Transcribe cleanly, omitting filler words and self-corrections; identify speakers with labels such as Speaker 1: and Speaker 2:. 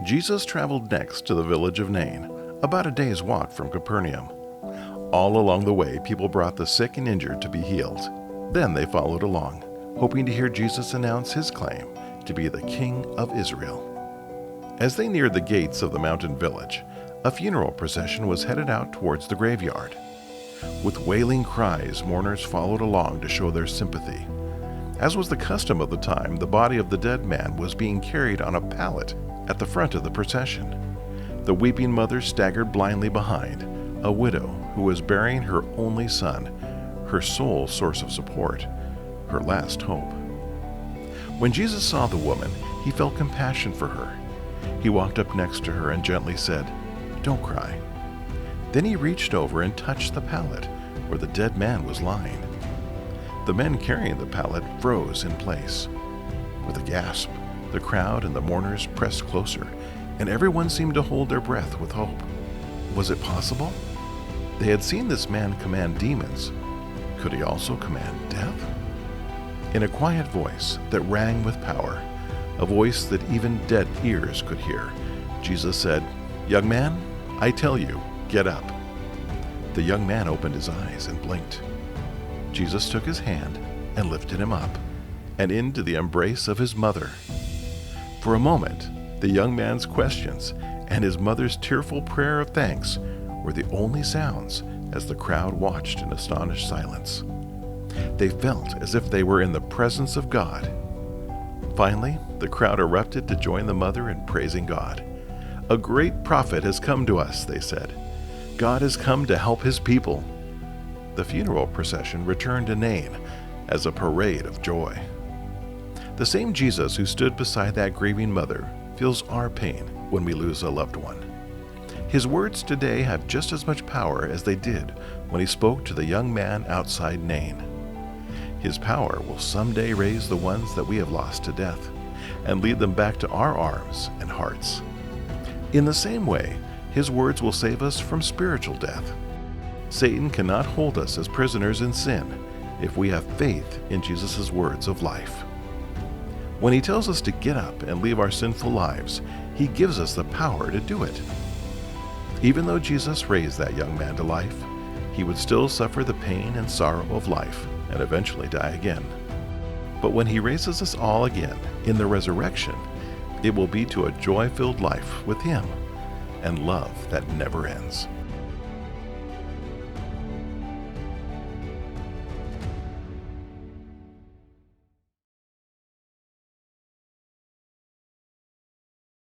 Speaker 1: Jesus traveled next to the village of Nain, about a day's walk from Capernaum. All along the way, people brought the sick and injured to be healed. Then they followed along, hoping to hear Jesus announce his claim to be the King of Israel. As they neared the gates of the mountain village, a funeral procession was headed out towards the graveyard. With wailing cries, mourners followed along to show their sympathy. As was the custom of the time, the body of the dead man was being carried on a pallet at the front of the procession. The weeping mother staggered blindly behind, a widow who was burying her only son, her sole source of support, her last hope. When Jesus saw the woman, he felt compassion for her. He walked up next to her and gently said, "Don't cry." Then he reached over and touched the pallet where the dead man was lying. The men carrying the pallet froze in place. With a gasp, the crowd and the mourners pressed closer, and everyone seemed to hold their breath with hope. Was it possible? They had seen this man command demons. Could he also command death? In a quiet voice that rang with power, a voice that even dead ears could hear, Jesus said, "Young man, I tell you, get up." The young man opened his eyes and blinked. Jesus took his hand and lifted him up and into the embrace of his mother. For a moment, the young man's questions and his mother's tearful prayer of thanks were the only sounds as the crowd watched in astonished silence. They felt as if they were in the presence of God. Finally, the crowd erupted to join the mother in praising God. "A great prophet has come to us," they said. "God has come to help his people." The funeral procession returned to Nain as a parade of joy. The same Jesus who stood beside that grieving mother feels our pain when we lose a loved one. His words today have just as much power as they did when he spoke to the young man outside Nain. His power will someday raise the ones that we have lost to death and lead them back to our arms and hearts. In the same way, his words will save us from spiritual death. Satan cannot hold us as prisoners in sin if we have faith in Jesus' words of life. When he tells us to get up and leave our sinful lives, he gives us the power to do it. Even though Jesus raised that young man to life, he would still suffer the pain and sorrow of life and eventually die again. But when he raises us all again in the resurrection, it will be to a joy-filled life with him and love that never ends.